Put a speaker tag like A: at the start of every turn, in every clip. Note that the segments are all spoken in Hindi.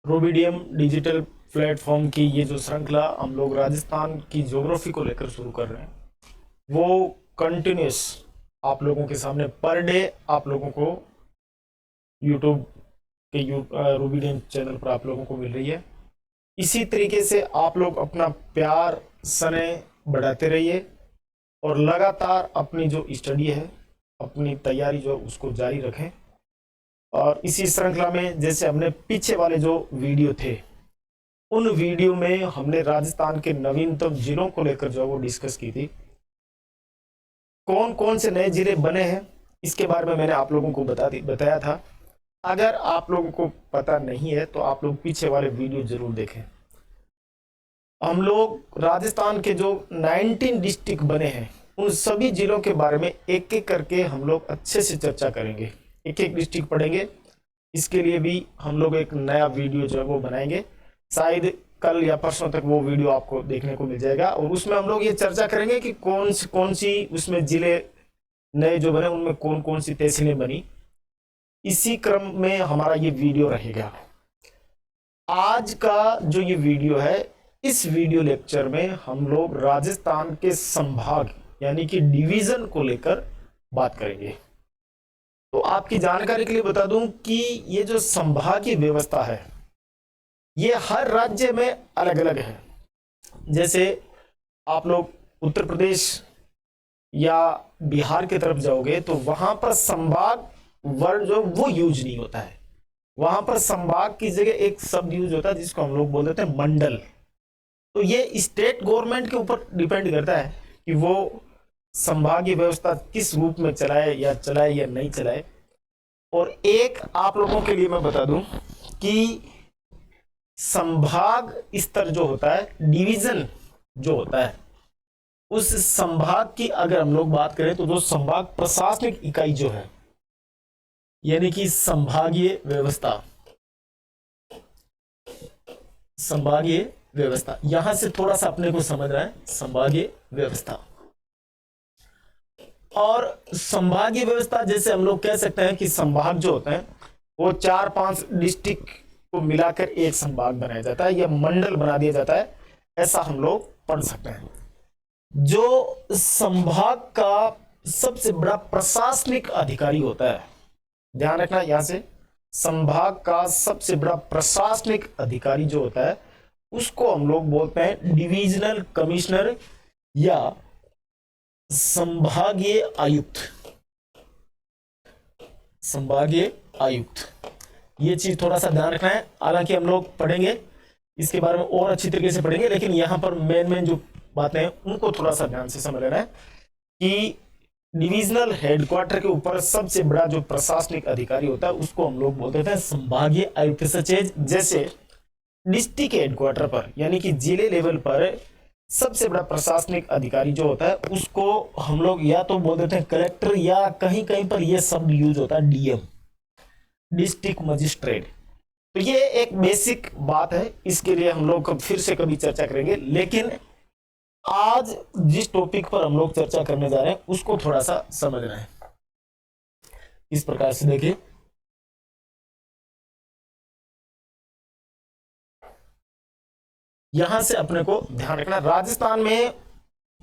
A: रूबीडियम डिजिटल प्लेटफॉर्म की ये जो श्रृंखला हम लोग राजस्थान की ज्योग्राफी को लेकर शुरू कर रहे हैं वो कंटिन्यूस आप लोगों के सामने पर डे आप लोगों को यूट्यूब के रूबीडियम चैनल पर आप लोगों को मिल रही है। इसी तरीके से आप लोग अपना प्यार स्नेह बढ़ाते रहिए और लगातार अपनी जो स्टडी है अपनी तैयारी जो उसको जारी रखें। और इसी श्रृंखला में जैसे हमने पीछे वाले जो वीडियो थे उन वीडियो में हमने राजस्थान के नवीनतम जिलों को लेकर जो वो डिस्कस की थी, कौन कौन से नए जिले बने हैं इसके बारे में मैंने आप लोगों को बताया था। अगर आप लोगों को पता नहीं है तो आप लोग पीछे वाले वीडियो जरूर देखें। हम लोग राजस्थान के जो 19 डिस्ट्रिक्ट बने हैं उन सभी जिलों के बारे में एक एक करके हम लोग अच्छे से चर्चा करेंगे, एक एक डिस्ट्रिक्ट पढ़ेंगे। इसके लिए भी हम लोग एक नया वीडियो जो है वो बनाएंगे, शायद कल या परसों तक वो वीडियो आपको देखने को मिल जाएगा। और उसमें हम लोग ये चर्चा करेंगे कि कौन सी उसमें जिले नए जो बने उनमें कौन कौन सी तहसीलें बनी। इसी क्रम में हमारा ये वीडियो रहेगा। आज का जो ये वीडियो है, इस वीडियो लेक्चर में हम लोग राजस्थान के संभाग यानी कि डिवीजन को लेकर बात करेंगे। तो आपकी जानकारी के लिए बता दूं कि ये जो संभागीय व्यवस्था है ये हर राज्य में अलग अलग है। जैसे आप लोग उत्तर प्रदेश या बिहार की तरफ जाओगे तो वहां पर संभाग वर्ड जो वो यूज नहीं होता है, वहां पर संभाग की जगह एक शब्द यूज होता है जिसको हम लोग बोल देते हैं मंडल। तो ये स्टेट गवर्नमेंट के ऊपर डिपेंड करता है कि वो संभागीय व्यवस्था किस रूप में चलाए या नहीं चलाए। और एक आप लोगों के लिए मैं बता दूं कि संभाग स्तर जो होता है, डिवीजन जो होता है, उस संभाग की अगर हम लोग बात करें तो जो संभाग प्रशासनिक इकाई जो है यानी कि संभागीय व्यवस्था, संभागीय व्यवस्था यहां से थोड़ा सा अपने को समझना है। संभागीय व्यवस्था और संभागीय व्यवस्था जैसे हम लोग कह सकते हैं कि संभाग जो होते हैं वो 4-5 डिस्ट्रिक्ट को मिलाकर एक संभाग बनाया जाता है या मंडल बना दिया जाता है, ऐसा हम लोग पढ़ सकते हैं। जो संभाग का सबसे बड़ा प्रशासनिक अधिकारी होता है, ध्यान रखना यहां से, संभाग का सबसे बड़ा प्रशासनिक अधिकारी जो होता है उसको हम लोग बोलते हैं डिविजनल कमिश्नर या संभागीय आयुक्त। संभागीय आयुक्त, ये चीज थोड़ा सा ध्यान रखना है। हालांकि हम लोग पढ़ेंगे इसके बारे में और अच्छी तरीके से पढ़ेंगे, लेकिन यहां पर मेन जो बातें हैं उनको थोड़ा सा ध्यान से समझ लेना है कि डिविजनल हेडक्वार्टर के ऊपर सबसे बड़ा जो प्रशासनिक अधिकारी होता है उसको हम लोग बोलते हैं संभागीय आयुक्त। सचेज जैसे डिस्ट्रिक्ट हेडक्वार्टर पर यानी कि जिले लेवल पर सबसे बड़ा प्रशासनिक अधिकारी जो होता है उसको हम लोग या तो बोल देते हैं कलेक्टर या कहीं कहीं पर यह शब्द यूज होता है डीएम, डिस्ट्रिक्ट मजिस्ट्रेट। तो ये एक बेसिक बात है, इसके लिए हम लोग फिर से कभी चर्चा करेंगे। लेकिन आज जिस टॉपिक पर हम लोग चर्चा करने जा रहे हैं उसको थोड़ा सा समझना है। इस प्रकार से देखिए, यहां से अपने को ध्यान रखना, राजस्थान में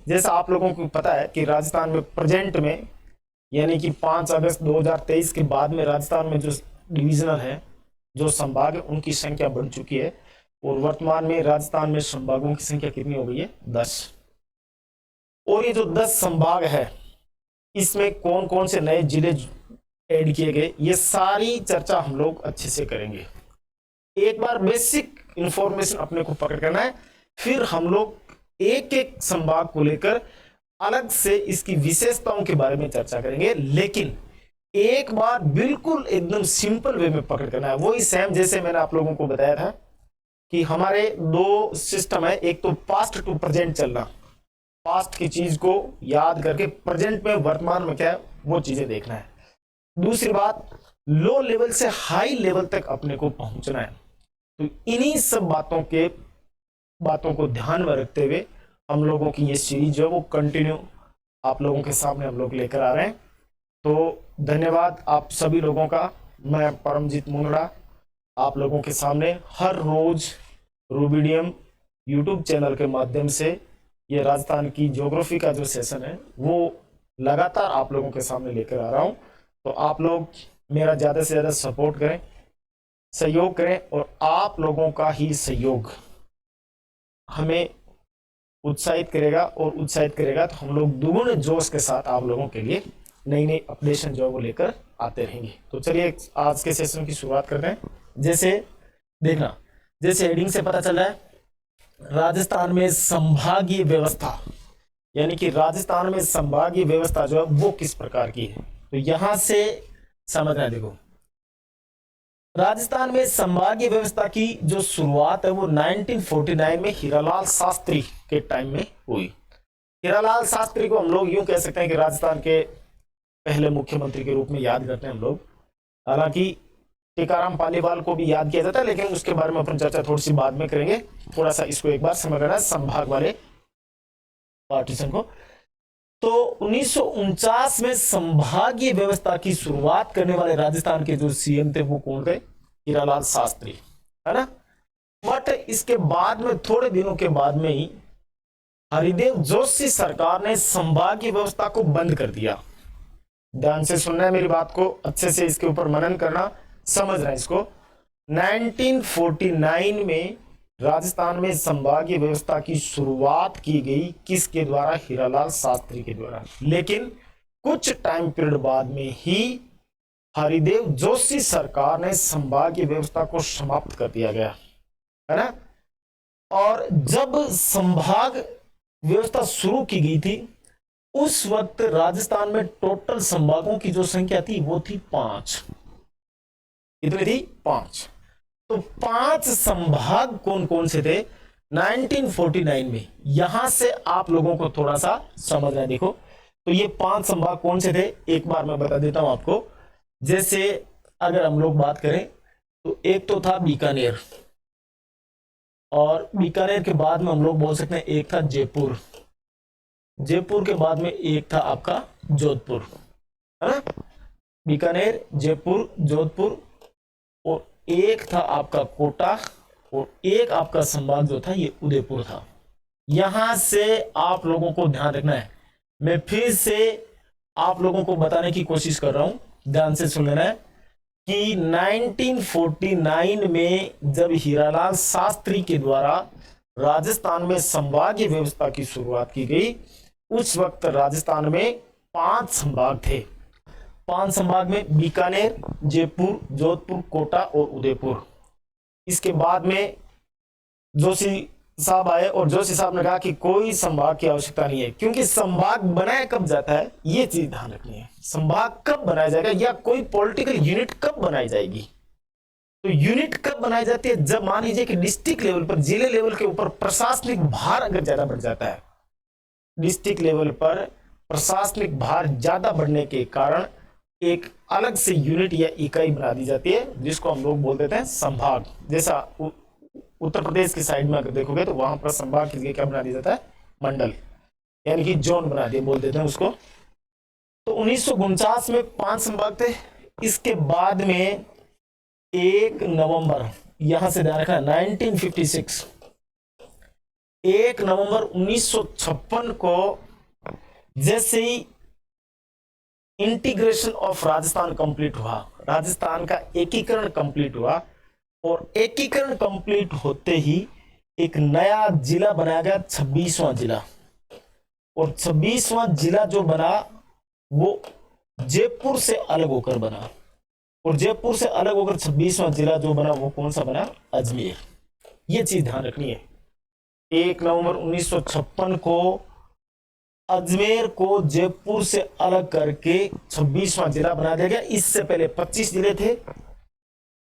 A: जैसा आप लोगों को पता है कि राजस्थान में प्रेजेंट में यानी कि 5 अगस्त 2023 के बाद में राजस्थान में जो डिविजनल है, जो संभाग है, उनकी संख्या बढ़ चुकी है। और वर्तमान में राजस्थान में संभागों की संख्या कितनी हो गई है? 10। और ये जो 10 संभाग है इसमें कौन कौन से नए जिले ऐड किए गए, ये सारी चर्चा हम लोग अच्छे से करेंगे। एक बार बेसिक इंफॉर्मेशन अपने को पकड़ करना है, फिर हम लोग एक एक संभाग को लेकर अलग से इसकी विशेषताओं के बारे में चर्चा करेंगे। लेकिन एक बार बिल्कुल एकदम सिंपल वे में पकड़ करना है, वही सेम जैसे मैंने आप लोगों को बताया था कि हमारे 2 सिस्टम है, एक तो पास्ट टू प्रेजेंट चलना, पास्ट की चीज को याद करके प्रेजेंट में वर्तमान में क्या है वो चीजें देखना है। दूसरी बात, लो लेवल से हाई लेवल तक अपने को पहुंचना है। तो इन्हीं सब बातों को ध्यान में रखते हुए हम लोगों की ये सीरीज जो है वो कंटिन्यू आप लोगों के सामने हम लोग लेकर आ रहे हैं। तो धन्यवाद आप सभी लोगों का। मैं परमजीत मुंगड़ा आप लोगों के सामने हर रोज रूबीडियम यूट्यूब चैनल के माध्यम से ये राजस्थान की ज्योग्राफी का जो सेशन है वो लगातार आप लोगों के सामने लेकर आ रहा हूं। तो आप लोग मेरा ज़्यादा से ज़्यादा सपोर्ट करें, सहयोग करें, और आप लोगों का ही सहयोग हमें उत्साहित करेगा, और उत्साहित करेगा तो हम लोग दुगुने जोश के साथ आप लोगों के लिए नई नई अपडेशन जो है वो लेकर आते रहेंगे। तो चलिए आज के सेशन की शुरुआत करते हैं। जैसे देखना, जैसे हेडिंग से पता चल रहा है, राजस्थान में संभागीय व्यवस्था, यानी कि राजस्थान में संभागीय व्यवस्था जो है वो किस प्रकार की है। तो यहां से समझना, देखो राजस्थान में संभागीय व्यवस्था की जो शुरुआत है वो 1949 में हीरालाल शास्त्री के टाइम में हुई। हीरालाल शास्त्री को हम लोग यूं कह सकते हैं कि राजस्थान के पहले मुख्यमंत्री के रूप में याद करते हैं हम लोग। हालांकि टीकाराम पालीवाल को भी याद किया जाता है, लेकिन उसके बारे में अपन चर्चा थोड़ी सी बाद में करेंगे। थोड़ा सा इसको एक बार समझ लेना, संभाग वाले पार्टीशन को। तो 1949 में संभागीय व्यवस्था की शुरुआत करने वाले राजस्थान के जो सीएम थे वो कौन थे? हीरालाल शास्त्री, है ना। बट इसके बाद में थोड़े दिनों के बाद में ही हरिदेव जोशी सरकार ने संभागीय व्यवस्था को बंद कर दिया। ध्यान से सुनना है मेरी बात को, अच्छे से इसके ऊपर मनन करना, समझना इसको। 1949 में राजस्थान में संभागीय व्यवस्था की शुरुआत की गई, किसके द्वारा? हीरालाल शास्त्री के द्वारा। लेकिन कुछ टाइम पीरियड बाद में ही हरिदेव जोशी सरकार ने संभागीय व्यवस्था को समाप्त कर दिया गया, है ना। और जब संभाग व्यवस्था शुरू की गई थी उस वक्त राजस्थान में टोटल संभागों की जो संख्या थी वो थी 5। कितनी थी? 5। तो 5 संभाग कौन कौन से थे 1949 में? यहां से आप लोगों को थोड़ा सा समझना है। देखो, तो ये 5 संभाग कौन से थे एक बार मैं बता देता हूं आपको। जैसे अगर हम लोग बात करें तो एक तो था बीकानेर, और बीकानेर के बाद में हम लोग बोल सकते हैं एक था जयपुर, जयपुर के बाद में एक था आपका जोधपुर, है ना। बीकानेर, जयपुर, जोधपुर, और एक था आपका कोटा, और एक आपका संभाग जो था ये उदयपुर था। यहां से आप लोगों को ध्यान रखना है, मैं फिर से आप लोगों को बताने की कोशिश कर रहा हूं, ध्यान से सुन लेना है कि 1949 में जब हीरालाल शास्त्री के द्वारा राजस्थान में संभागीय व्यवस्था की शुरुआत की गई उस वक्त राजस्थान में 5 संभाग थे। 5 संभाग में बीकानेर, जयपुर, जोधपुर, कोटा और उदयपुर। इसके बाद में जोशी साहब आए और जोशी साहब ने कहा कि कोई संभाग की आवश्यकता नहीं है, क्योंकि संभाग बनाया कब जाता है ये चीज ध्यान रखनी है। संभाग कब बनाया जाएगा या कोई पॉलिटिकल यूनिट कब बनाई जाएगी? तो यूनिट कब बनाई जाती है? जब मान लीजिए कि डिस्ट्रिक्ट लेवल पर, जिले लेवल के ऊपर प्रशासनिक भार अगर ज्यादा बढ़ जाता है, डिस्ट्रिक्ट लेवल पर प्रशासनिक भार ज्यादा बढ़ने के कारण एक अलग से यूनिट या इकाई बना दी जाती है जिसको हम लोग बोल देते हैं संभाग। जैसा उत्तर प्रदेश की साइड में अगर देखोगे तो वहां पर संभाग की जगह क्या बना दिया जाता है? मंडल, यानी कि जोन बना दिया, बोल देते हैं उसको। तो 1949 में 5 संभाग थे। इसके बाद में 1 नवंबर, यहां से ध्यान रखना, 1956, 1 नवंबर 1956 को जैसे ही इंटीग्रेशन ऑफ राजस्थान कंप्लीट हुआ, राजस्थान का एकीकरण कंप्लीट हुआ, और एकीकरण कंप्लीट होते ही एक नया जिला बनाया गया, 26वां जिला। और 26वां जिला जो बना वो जयपुर से अलग होकर बना, और जयपुर से अलग होकर 26वां जिला जो बना वो कौन सा बना? अजमेर। ये चीज ध्यान रखनी है। 1 नवंबर 1956 को अजमेर को जयपुर से अलग करके 26वां जिला बना दिया गया। इससे पहले 25 जिले थे,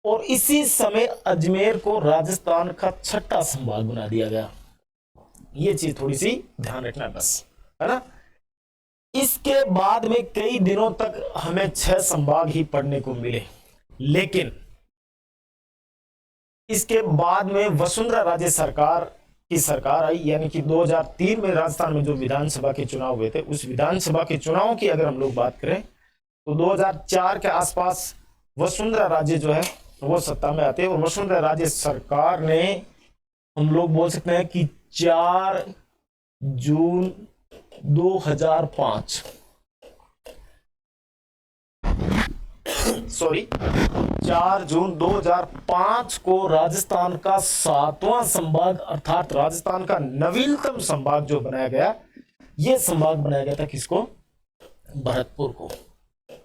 A: और इसी समय अजमेर को राजस्थान का 6ठा संभाग बना दिया गया। ये चीज थोड़ी सी ध्यान रखना बस, है ना। इसके बाद में कई दिनों तक हमें 6 संभाग ही पढ़ने को मिले, लेकिन इसके बाद में वसुंधरा राजे सरकार की सरकार आई, यानी कि 2003 में राजस्थान में जो विधानसभा के चुनाव हुए थे, उस विधानसभा के चुनाव की अगर हम लोग बात करें तो 2004 के आसपास वसुंधरा राजे जो है वो सत्ता में आते हैं और वसुंधरा राजे सरकार ने, हम लोग बोल सकते हैं कि 4 जून 2005 सॉरी 4 जून 2005 को राजस्थान का 7वां संभाग अर्थात राजस्थान का नवीनतम संभाग जो बनाया गया, यह संभाग बनाया गया था किसको? भरतपुर को।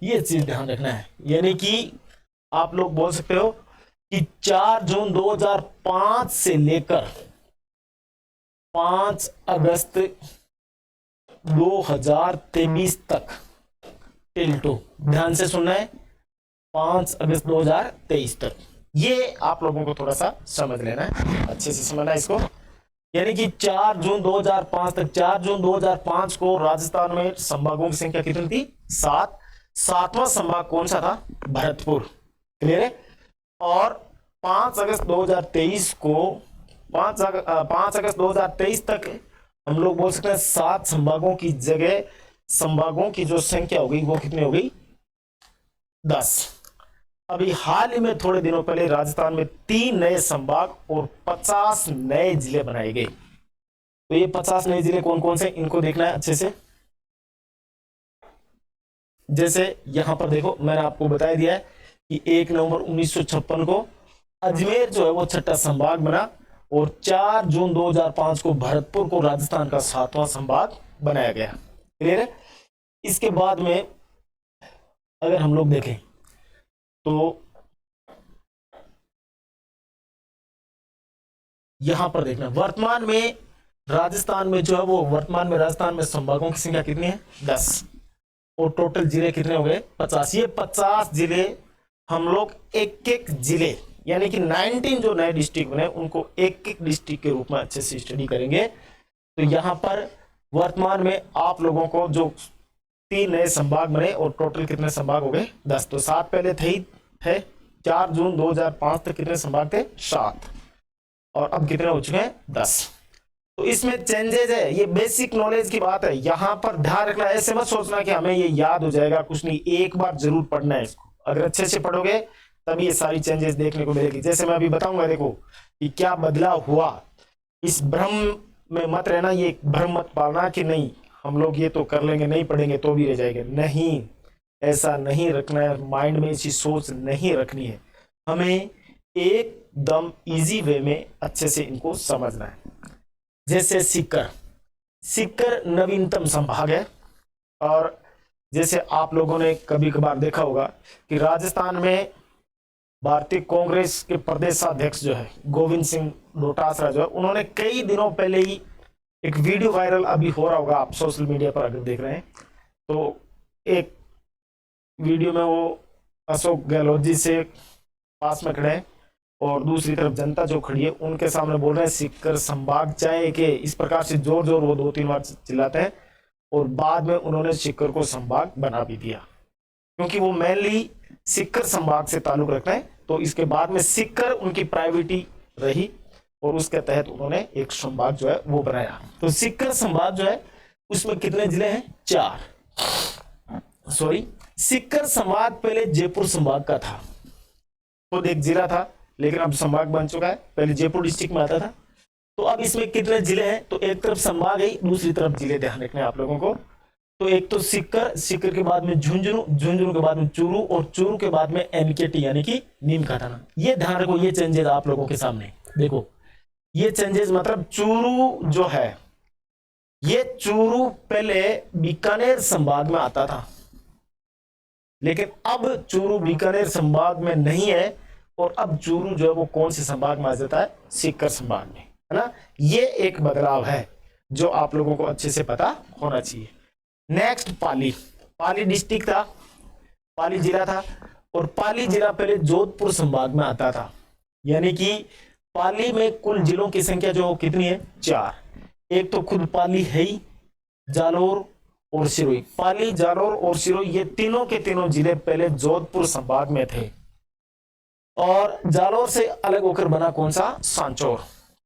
A: यह चीज ध्यान रखना है, यानी कि आप लोग बोल सकते हो कि 4 जून 2005 से लेकर 5 अगस्त 2023 तक, टिल टू, ध्यान से सुनना है, 5 अगस्त 2023 तक, ये आप लोगों को थोड़ा सा समझ लेना है, अच्छे से समझना है इसको। यानी कि 4 जून 2005 तक, 4 जून 2005 को राजस्थान में संभागों की संख्या कितनी थी? 7। 7वां संभाग कौन सा था? भरतपुर। क्लियर है? और 5 अगस्त 2023 को 5 अगस्त 2023 तक हम लोग बोल सकते हैं 7 संभागों की जगह संभागों की जो संख्या हो गई वो कितनी हो गई? 10। अभी हाल ही में थोड़े दिनों पहले राजस्थान में 3 नए संभाग और 50 नए जिले बनाए गए। तो ये 50 नए जिले कौन कौन से, इनको देखना है अच्छे से। जैसे यहां पर देखो, मैंने आपको बता दिया है कि 1 नवंबर 1956 को अजमेर जो है वो 6ठा संभाग बना और 4 जून 2005 को भरतपुर को राजस्थान का 7वां संभाग बनाया गया। क्लियर है? इसके बाद में अगर हम लोग देखें तो यहां पर देखना, वर्तमान में राजस्थान में जो है वो राजस्थान में संभागों की संख्या कितनी है? 10 और टोटल जिले कितने हो गए? 50। ये 50 जिले हम लोग एक एक जिले यानी कि 19 जो नए डिस्ट्रिक्ट बने उनको एक एक डिस्ट्रिक्ट के रूप में अच्छे से स्टडी करेंगे। तो यहां पर वर्तमान में आप लोगों को जो 3 नए संभाग बने और टोटल कितने संभाग हो गए? 10। तो 7 पहले थे ही थे। 4 जून 2005 तक कितने संभाग थे? 7। और अब कितने हो चुके हैं? 10। तो इसमें चेंजेस है, ये बेसिक नॉलेज की बात है। यहां पर ध्यान रखना, ऐसे मत सोचना कि हमें ये याद हो जाएगा, कुछ नहीं, एक बार जरूर पढ़ना है इसको। अगर अच्छे से पढ़ोगे तभी ये सारी चेंजेस देखने को मिलेगी। जैसे मैं अभी बताऊंगा, देखो कि क्या बदलाव हुआ। इस भ्रम में मत रहना, ये भ्रम मत पालना कि नहीं हम लोग ये तो कर लेंगे, नहीं पढ़ेंगे तो भी रह जाएंगे। नहीं, ऐसा नहीं रखना है, माइंड में ऐसी सोच नहीं रखनी है। हमें एकदम इजी वे में अच्छे से इनको समझना है। जैसे सीकर नवीनतम संभाग है। और जैसे आप लोगों ने कभी कभार देखा होगा कि राजस्थान में भारतीय कांग्रेस के प्रदेशाध्यक्ष जो है गोविंद सिंह डोटासरा जो है, उन्होंने कई दिनों पहले ही एक वीडियो वायरल अभी हो रहा होगा, आप सोशल मीडिया पर अगर देख रहे हैं तो, एक वीडियो में वो अशोक गहलोत जी से पास में खड़े हैं और दूसरी तरफ जनता जो खड़ी है उनके सामने बोल रहे हैं सीकर संभाग चाहे कि, इस प्रकार से जोर जोर वो 2-3 बार चिल्लाते हैं। और बाद में उन्होंने सीकर को संभाग बना भी दिया, क्योंकि वो मेनली सीकर संभाग से ताल्लुक रखते हैं। तो इसके बाद में सीकर उनकी प्रायोरिटी रही और उसके तहत उन्होंने एक संभाग जो है वो बनाया। तो सीकर संभाग जो है उसमें कितने जिले हैं? 4। सॉरी, सीकर संभाग पहले जयपुर संभाग का था, खुद एक जिला था, लेकिन अब संभाग बन चुका है। पहले जयपुर डिस्ट्रिक्ट में आता था। तो अब इसमें कितने जिले हैं? तो एक तरफ संभाग है, दूसरी तरफ जिले, ध्यान रखना है आप लोगों को। तो एक तो सीकर के बाद में झुंझुनू के बाद में चूरू और चूरू के बाद में एनकेटी यानी कि नीम का थाना। ये ध्यान रखो, ये चेंजेस आप लोगों के सामने देखो। ये चेंजेस मतलब चूरू जो है, ये चूरू पहले बीकानेर संभाग में आता था, लेकिन अब चूरू बीकानेर संभाग में नहीं है। और अब चूरू जो है वो कौन से संभाग में आ जाता है? सीकर संभाग में, है ना। ये एक बदलाव है जो आप लोगों को अच्छे से पता होना चाहिए। नेक्स्ट, पाली डिस्ट्रिक्ट था, पाली जिला था। और पाली जिला पहले जोधपुर संभाग में आता था, यानी कि पाली में कुल जिलों की संख्या जो कितनी है? 4। एक तो खुद पाली है ही, जालोर और सिरोही। पाली, जालोर और सिरोही ये तीनों के तीनों जिले पहले जोधपुर संभाग में थे। और जालोर से अलग होकर बना कौन सा? सांचौर।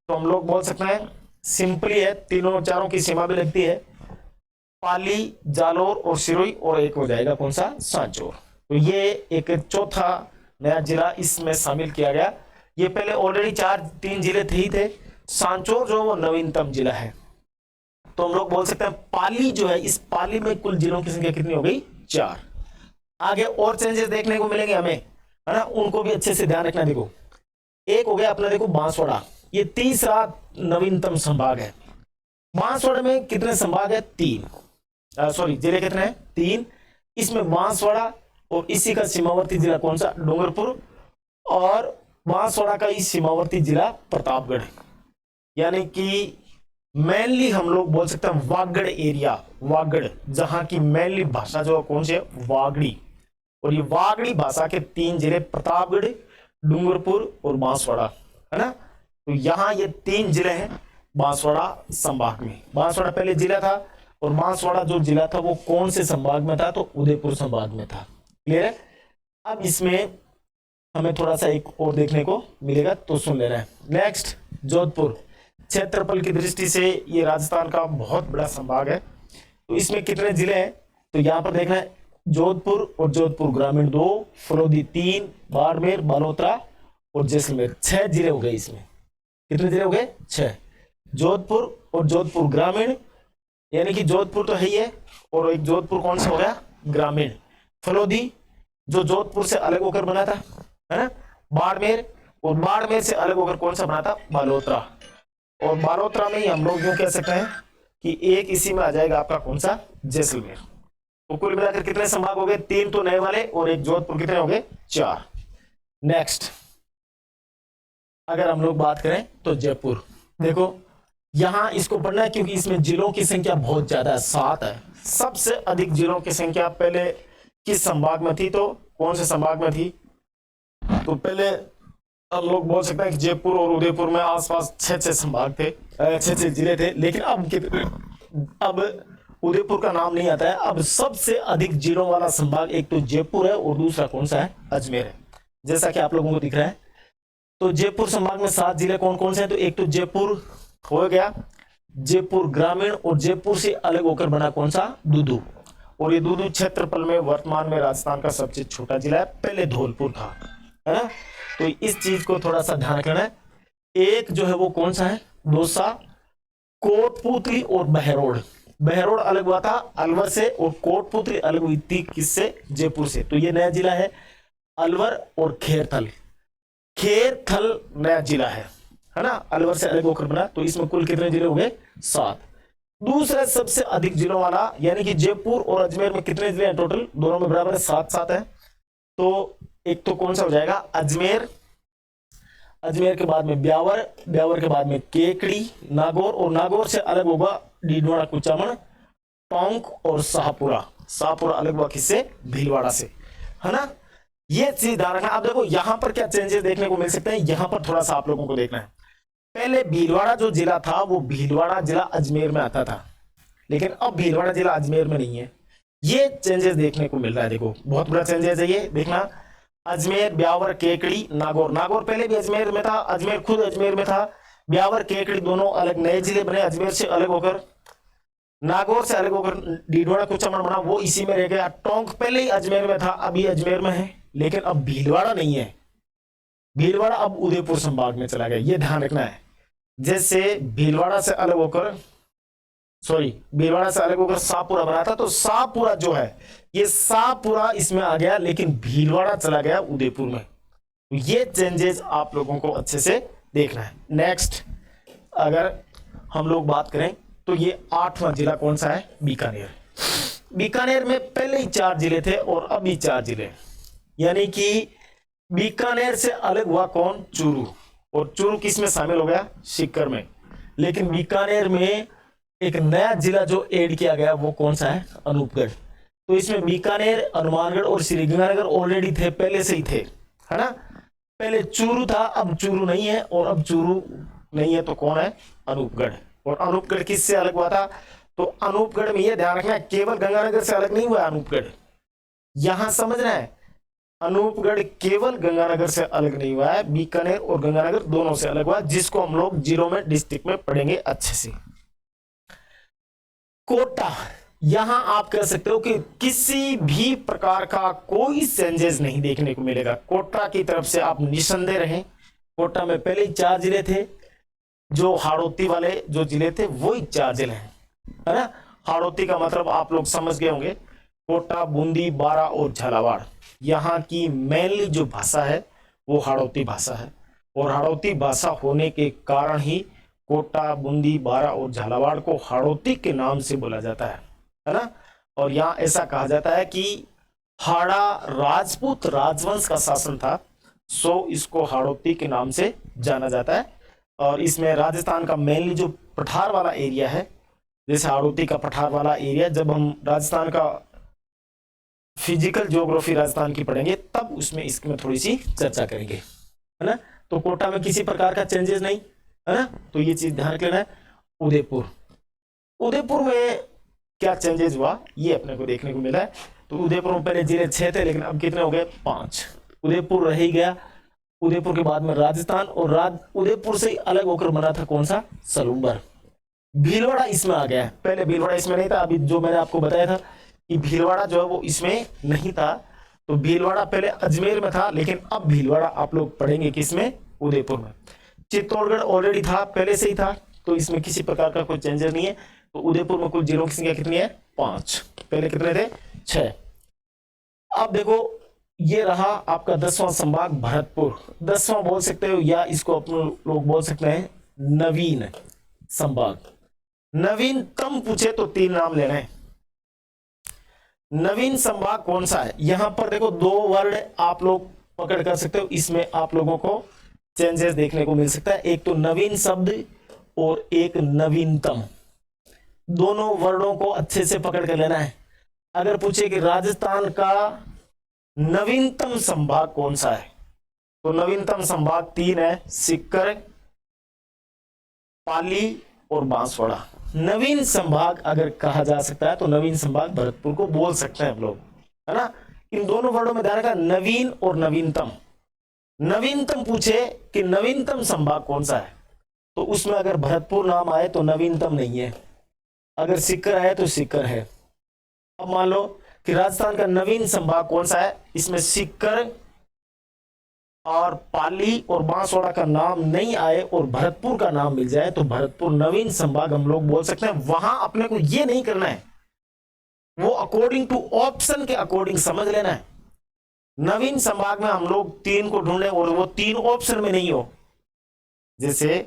A: तो हम लोग बोल सकते हैं सिंपली है, तीनों चारों की सीमा भी लगती है, पाली, जालोर और सिरोही, और एक हो जाएगा कौन सा? सांचौर। तो ये एक चौथा नया जिला इसमें शामिल किया गया। ये पहले ऑलरेडी 3 जिले थे ही थे। सांचौर जो वो नवीनतम जिला है। तो हम लोग बोल सकते हैं पाली जो है, इस पाली में कुल जिलों की संख्या कितनी हो गई? 4। आगे और चेंजेस देखने को मिलेंगे हमें, है ना, उनको भी अच्छे से ध्यान रखना। देखो एक हो गया अपना, देखो बांसवाड़ा, ये तीसरा नवीनतम संभाग है। बांसवाड़ा में कितने संभाग है? 3, सॉरी जिले कितने हैं? 3। इसमें बांसवाड़ा और इसी का सीमावर्ती जिला कौन सा? डूंगरपुर। और बांसवाड़ा का इस सीमावर्ती जिला प्रतापगढ़। यानी कि मेनली हम लोग बोल सकते हैं वागड़ एरिया, वागड़, जहां की मेनली भाषा जो कौन सी है? वागड़ी। और ये वागड़ी भाषा के 3 जिले प्रतापगढ़, डूंगरपुर और बांसवाड़ा, है ना। तो यहां ये 3 जिले हैं बांसवाड़ा संभाग में। बांसवाड़ा पहले जिला था और बांसवाड़ा जो जिला था वो कौन से संभाग में था? तो उदयपुर संभाग में था। क्लियर है? अब इसमें हमें थोड़ा सा एक और देखने को मिलेगा, तो सुन लेना है। नेक्स्ट जोधपुर, क्षेत्रफल की दृष्टि से ये राजस्थान का बहुत बड़ा संभाग है। तो इसमें कितने जिले हैं? तो यहां पर देखना है जोधपुर और जोधपुर ग्रामीण 2, फलोदी 3, बाड़मेर, बालोतरा और जैसलमेर, 6 जिले हो गए। इसमें कितने जिले हो गए? 6। जोधपुर और जोधपुर ग्रामीण, यानी कि जोधपुर तो है ही है, और एक जोधपुर कौन सा हो गया? ग्रामीण। फलोदी जो जोधपुर से अलग होकर बना था, है ना। बाड़मेर, और बाड़मेर से अलग होकर कौन सा बना था? बालोतरा। और बालोतरा में ही हम लोग यूं कह सकते हैं कि एक इसी में आ जाएगा आपका कौन सा? जैसलमेर। तो कुल मिलाकर कितने संभाग हो गए? 3 तो नए वाले और एक जोधपुर, कितने हो गए? 4। नेक्स्ट अगर हम लोग बात करें तो जयपुर, देखो यहां इसको पढ़ना है क्योंकि इसमें जिलों की संख्या बहुत ज्यादा है, 7 है। सबसे अधिक जिलों की संख्या पहले किस संभाग में थी? तो कौन से संभाग में थी? तो पहले हम लोग बोल सकते हैं कि जयपुर और उदयपुर में आसपास 6 संभाग थे, 6 जिले थे। लेकिन अब उदयपुर का नाम नहीं आता है। अब सबसे अधिक जिलों वाला संभाग एक तो जयपुर है और दूसरा कौन सा है? अजमेर है, जैसा कि आप लोगों को दिख रहा है। तो जयपुर संभाग में 7 जिले कौन कौन से हैं? तो एक तो जयपुर हो गया, जयपुर ग्रामीण, और जयपुर से अलग होकर बना कौन सा? दूदू। और ये दूदू क्षेत्रफल में वर्तमान में राजस्थान का सबसे छोटा जिला है, पहले धौलपुर था, है ना। तो इस चीज को थोड़ा सा ध्यान रखना है। एक जो है वो कौन सा है? दौसा, कोटपुतली और बहरोड। बहरोड अलग हुआ था अलवर से, और कोटपुतली अलग हुई थी किससे? जयपुर से। तो ये नया जिला है अलवर। और खेरथल, खेरथल नया जिला है ना, अलवर से अलग होकर बना। तो इसमें कुल कितने जिले हो गए? 7। दूसरा सबसे अधिक जिलों वाला, यानी कि जयपुर और अजमेर में कितने जिले हैं टोटल? दोनों में बराबर है, 7-7 है। तो एक तो कौन सा हो जाएगा? अजमेर। अजमेर के बाद में ब्यावर, ब्यावर के बाद में केकड़ी, नागौर, और नागौर से अलग होगा डीडवाड़ा, कुचामन, टोंक और शाहपुरा। शाहपुरा अलग हुआ किससे? भीलवाड़ा से, है ना। ये चीज ध्यान रखना। अब देखो यहां पर क्या चेंजेस देखने को मिल सकते हैं, यहां पर थोड़ा सा आप लोगों को देखना है। पहले भीलवाड़ा जो जिला था वो भीलवाड़ा जिला अजमेर में आता था, लेकिन अब भीलवाड़ा जिला अजमेर में नहीं है। ये चेंजेस देखने को मिल रहा है। देखो बहुत बड़ा चेंजेस है ये, देखना। अजमेर, ब्यावर, केकड़ी, नागौर। नागौर पहले भी अजमेर में था, अजमेर खुद अजमेर में था। ब्यावर, केकड़ी दोनों अलग नए जिले बने, अजमेर से अलग होकर, नागौर से अलग होकर डीडवाड़ा कुचामन बना, वो इसी में रह गया। टोंक पहले ही अजमेर में था, अभी अजमेर में है, लेकिन अब भीलवाड़ा नहीं है। भीलवाड़ा अब उदयपुर संभाग में चला गया, ये ध्यान रखना है। जैसे भीलवाड़ा से अलग होकर, भीलवाड़ा से अलग होकर शाहपुरा बना था, तो शाहपुरा जो है ये शाहपुरा इसमें आ गया, लेकिन भीलवाड़ा चला गया उदयपुर में। तो ये चेंजेस आप लोगों को अच्छे से देखना है। नेक्स्ट अगर हम लोग बात करें तो ये 8वां जिला कौन सा है? बीकानेर। बीकानेर में पहले ही 4 जिले थे और अभी 4 जिले, यानी कि बीकानेर से अलग हुआ कौन? चूरू। और चूरू किस में शामिल हो गया? सीकर में। लेकिन बीकानेर में एक नया जिला जो ऐड किया गया वो कौन सा है? अनूपगढ़। तो इसमें बीकानेर, हनुमानगढ़ और श्रीगंगानगर ऑलरेडी थे, पहले से ही थे, है ना। पहले चूरू था, अब चूरू नहीं है, और अब चूरू नहीं है तो कौन है? अनूपगढ़। और अनूपगढ़ किससे अलग हुआ था? तो अनूपगढ़ में यह ध्यान रखना, केवल गंगानगर से अलग नहीं हुआ अनूपगढ़, यहां समझना है। अनूपगढ़ केवल गंगानगर से अलग नहीं हुआ है, बीकानेर और गंगानगर दोनों से अलग हुआ, जिसको हम लोग जिलों में, डिस्ट्रिक्ट में पढ़ेंगे अच्छे से। कोटा, यहां आप कह सकते हो कि किसी भी प्रकार का कोई चेंजेस नहीं देखने को मिलेगा। कोटा की तरफ से आप निसंदेह रहें। कोटा में पहले ही 4 जिले थे, जो हाड़ौती वाले जो जिले थे वही 4 जिले हैं, है ना। हाड़ौती का मतलब आप लोग समझ गए होंगे, कोटा, बूंदी, बारा और झालावाड़। यहाँ की मेनली जो भाषा है वो हाड़ौती भाषा है, और हाड़ौती भाषा होने के कारण ही कोटा, बूंदी, बारा और झालावाड़ को हाड़ौती के नाम से बोला जाता है ना। और यहाँ ऐसा कहा जाता है कि हाड़ा राजपूत राजवंश का शासन था, सो इसको हाड़ौती के नाम से जाना जाता है। और इसमें राजस्थान का मेनली जो पठार वाला एरिया है, जैसे हाड़ौती का पठार वाला एरिया, जब हम राजस्थान का फिजिकल ज्योग्राफी राजस्थान की पढ़ेंगे तब उसमें इसमें थोड़ी सी चर्चा करेंगे, है ना। तो कोटा में किसी प्रकार का चेंजेस नहीं, है ना, तो ये चीज ध्यान रखना है। उदयपुर, उदयपुर में क्या चेंजेस हुआ ये अपने को देखने को मिला है। तो उदयपुर में पहले जिले 6 थे, लेकिन अब कितने हो गए? 5। उदयपुर रह ही गया। उदयपुर के बाद में राजस्थान, और उदयपुर से अलग होकर बना था कौन सा? सलूम्बर। भीलवाड़ा इसमें आ गया है, पहले भीलवाड़ा इसमें नहीं था। अभी जो मैंने आपको बताया था कि भीलवाड़ा जो है वो इसमें नहीं था, तो भीलवाड़ा पहले अजमेर में था, लेकिन अब भीलवाड़ा आप लोग पढ़ेंगे किसमें? उदयपुर में। चित्तौड़गढ़ ऑलरेडी था, पहले से ही था, तो इसमें किसी प्रकार का कोई चेंजेस नहीं है। तो उदयपुर में कुल जिलों की संख्या कितनी है? 5। पहले कितने थे? 6। अब देखो, ये रहा आपका 10वां संभाग भरतपुर। 10वां बोल सकते हो, या इसको अपने लोग बोल सकते हैं नवीन संभाग। नवीनतम पूछे तो 3 नाम लेना है। नवीन संभाग कौन सा है? यहां पर देखो 2 वर्ड आप लोग पकड़ कर सकते हो, इसमें आप लोगों को चेंजेस देखने को मिल सकता है। एक तो नवीन शब्द और एक नवीनतम, दोनों वर्डों को अच्छे से पकड़ कर लेना है। अगर पूछे कि राजस्थान का नवीनतम संभाग कौन सा है, तो नवीनतम संभाग 3 है, सीकर, पाली और बांसवाड़ा। नवीन संभाग अगर कहा जा सकता है तो नवीन संभाग भरतपुर को बोल सकते हैं हम लोग, है ना। इन दोनों वर्डों में ध्यान रखना, नवीन और नवीनतम। नवीनतम पूछे कि नवीनतम संभाग कौन सा है, तो उसमें अगर भरतपुर नाम आए तो नवीनतम नहीं है, अगर सीकर आए तो सीकर है। अब मान लो कि राजस्थान का नवीन संभाग कौन सा है, इसमें सीकर और पाली और बांसवाड़ा का नाम नहीं आए और भरतपुर का नाम मिल जाए, तो भरतपुर नवीन संभाग हम लोग बोल सकते हैं। वहां अपने को ये नहीं करना है, वो अकॉर्डिंग टू ऑप्शन के अकॉर्डिंग समझ लेना है। नवीन संभाग में हम लोग 3 को ढूंढे और वो 3 ऑप्शन में नहीं हो। जैसे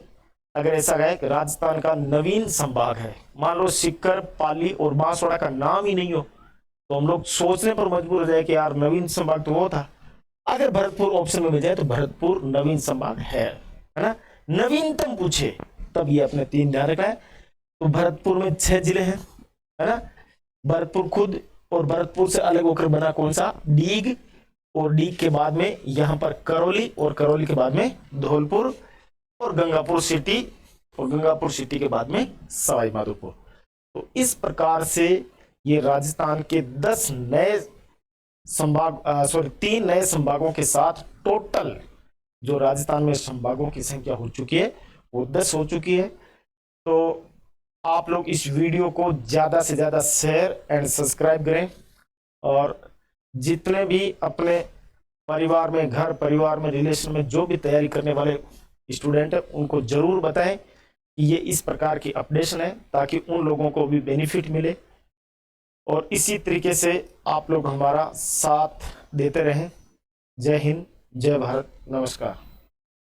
A: अगर ऐसा है कि राजस्थान का नवीन संभाग है, मान लो सीकर, पाली और बांसवाड़ा का नाम ही नहीं हो, तो हम लोग सोचने पर मजबूर हो जाए कि यार नवीन संभाग तो वो था। अगर भरतपुर ऑप्शन में मिल जाए तो भरतपुर नवीन संभाग है ना। नवीनतम पूछे तब ये अपने 3 ध्यान रखना है। तो भरतपुर में 6 जिले हैं, है ना। भरतपुर खुद, और भरतपुर से अलग होकर बना कौन सा? डीग, और डीग के बाद में यहां पर करौली, और करौली के बाद में धौलपुर और गंगापुर सिटी, और गंगापुर सिटी के बाद में सवाई माधोपुर। तो इस प्रकार से ये राजस्थान के 10 नए संभाग, 3 नए संभागों के साथ टोटल जो राजस्थान में संभागों की संख्या हो चुकी है वो 10 हो चुकी है। तो आप लोग इस वीडियो को ज्यादा से ज्यादा शेयर एंड सब्सक्राइब करें, और जितने भी अपने परिवार में, घर परिवार में, रिलेशन में जो भी तैयारी करने वाले स्टूडेंट है उनको जरूर बताएं कि ये इस प्रकार की अपडेशन है, ताकि उन लोगों को भी बेनिफिट मिले। और इसी तरीके से आप लोग हमारा साथ देते रहें। जय हिंद, जय भारत, नमस्कार।